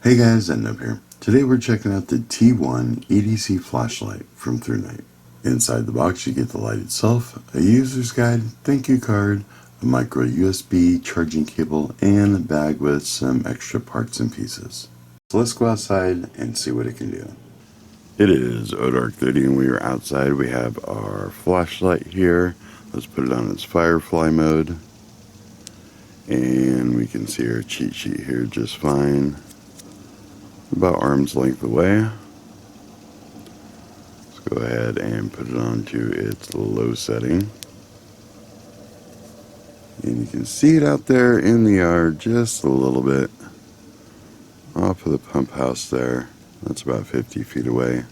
Hey guys, Thatnub here. Today we're checking out the T1 EDC flashlight from THRUNITE. Inside the box you get the light itself, a user's guide, thank you card, a micro USB charging cable, and a bag with some extra parts and pieces. So let's go outside and see what it can do. It is dark:30 and we are outside. We have our flashlight here. Let's put it on its firefly mode. And we can see our cheat sheet here just fine. About arm's length away. Let's go ahead and put it onto its low setting. And you can see it out there in the yard just a little bit off of the pump house there. That's about 50 feet away.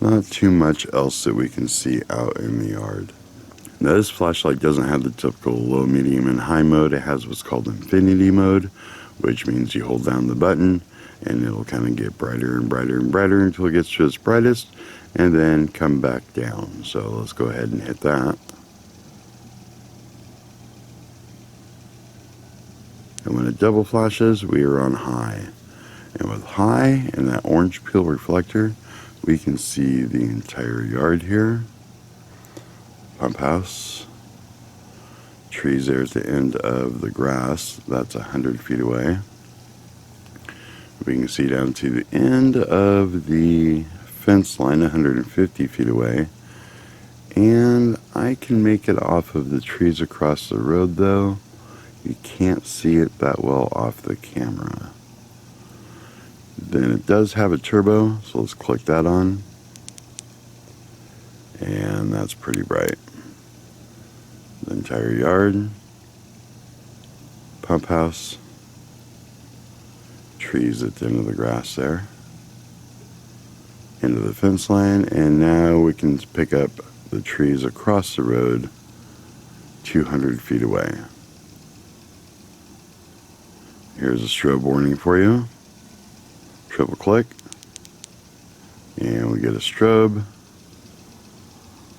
Not too much else that we can see out in the yard. Now this flashlight doesn't have the typical low, medium, and high mode. It has what's called infinity mode, which means you hold down the button and it'll kind of get brighter and brighter and brighter until it gets to its brightest and then come back down. So let's go ahead and hit that. And when it double flashes, we are on high. And with high and that orange peel reflector, we can see the entire yard here. Pump house. Trees there at the end of the grass. That's 100 feet away. We can see down to the end of the fence line, 150 feet away. And I can make it off of the trees across the road though. You can't see it that well off the camera. Then it does have a turbo, so let's click that on. And that's pretty bright. The entire yard, pump house, trees at the end of the grass there, into the fence line, and now we can pick up the trees across the road 200 feet away. Here's a strobe warning for you. Triple click, and we get a strobe.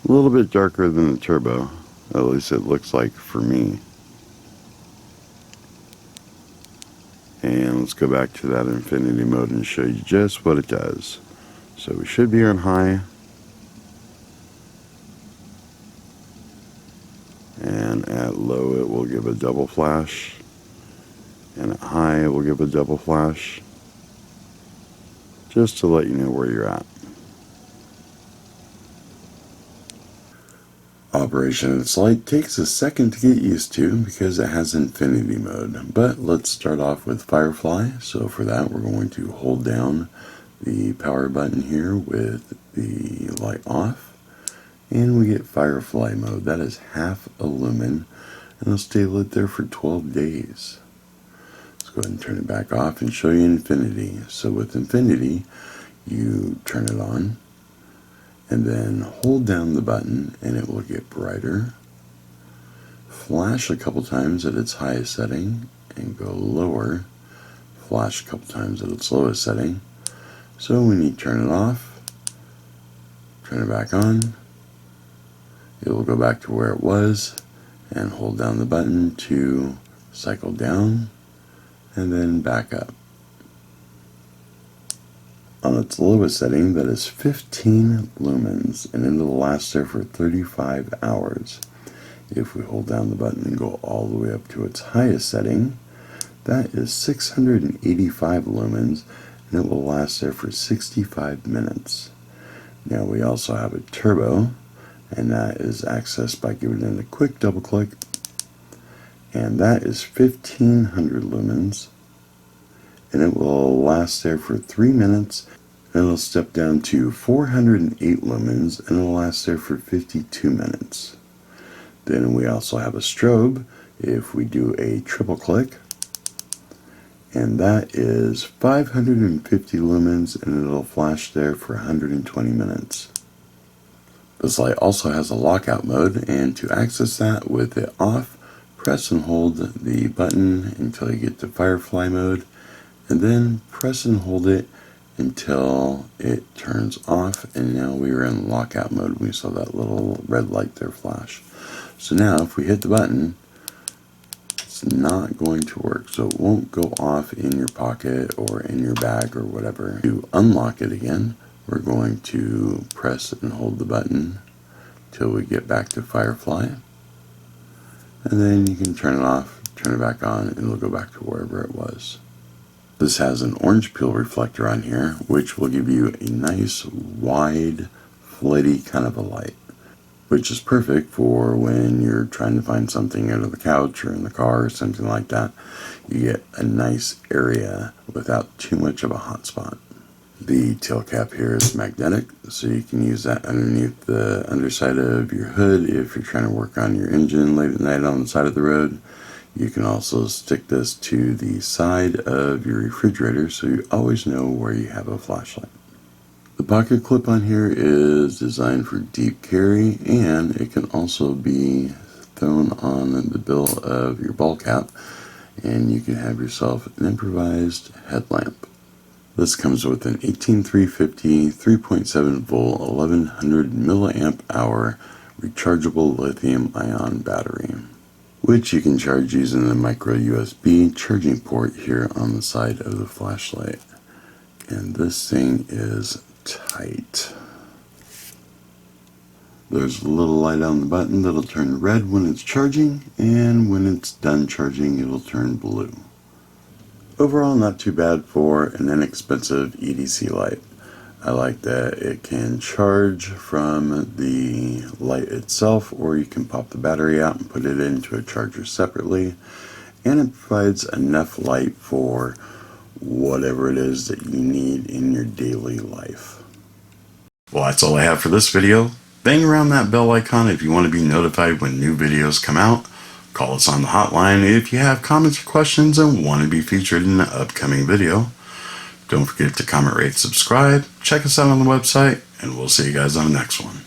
A little bit darker than the turbo, at least it looks like for me. And let's go back to that infinity mode and show you just what it does. So we should be on high. And at low it will give a double flash. And at high it will give a double flash. Just to let you know where you're at. Operation of this light takes a second to get used to because it has infinity mode, but let's start off with Firefly. So for that we're going to hold down the power button here with the light off and we get Firefly mode. That is half a lumen and it'll stay lit there for 12 days. Let's go ahead and turn it back off and show you infinity. So with infinity you turn it on and then hold down the button and it will get brighter. Flash a couple times at its highest setting and go lower. Flash a couple times at its lowest setting. So when you turn it off, turn it back on, it will go back to where it was and hold down the button to cycle down and then back up. On its lowest setting, that is 15 lumens, and it'll last there for 35 hours. If we hold down the button and go all the way up to its highest setting, that is 685 lumens, and it will last there for 65 minutes. Now we also have a turbo, and that is accessed by giving it a quick double click, and that is 1500 lumens. And it will last there for 3 minutes, and it'll step down to 408 lumens, and it'll last there for 52 minutes. Then we also have a strobe if we do a triple click, and that is 550 lumens, and it'll flash there for 120 minutes. This light also has a lockout mode, and to access that with it off, press and hold the button until you get to Firefly mode, and then press and hold it until it turns off, and now we are in lockout mode. We saw that little red light there flash. So now if we hit the button, it's not going to work, so it won't go off in your pocket or in your bag or whatever. To unlock it again, we're going to press and hold the button till we get back to Firefly, and then you can turn it off, turn it back on, and it'll go back to wherever it was. This has an orange peel reflector on here, which will give you a nice wide flitty kind of a light, which is perfect for when you're trying to find something under the couch or in the car or something like that. You get a nice area without too much of a hot spot. The tail cap here is magnetic, so you can use that underneath the underside of your hood if you're trying to work on your engine late at night on the side of the road. You can also stick this to the side of your refrigerator so you always know where you have a flashlight. The pocket clip on here is designed for deep carry, and it can also be thrown on the bill of your ball cap, and you can have yourself an improvised headlamp. This comes with an 18350 3.7 volt 1100 milliamp hour rechargeable lithium ion battery, which you can charge using the micro USB charging port here on the side of the flashlight. And this thing is tight. There's a little light on the button that'll turn red when it's charging, and when it's done charging it'll turn blue. Overall, not too bad for an inexpensive EDC light. I like that it can charge from the light itself, or you can pop the battery out and put it into a charger separately, and it provides enough light for whatever it is that you need in your daily life. Well, that's all I have for this video. Bang around that bell icon if you want to be notified when new videos come out. Call us on the hotline if you have comments or questions and want to be featured in an upcoming video. Don't forget to comment, rate, subscribe, check us out on the website, and we'll see you guys on the next one.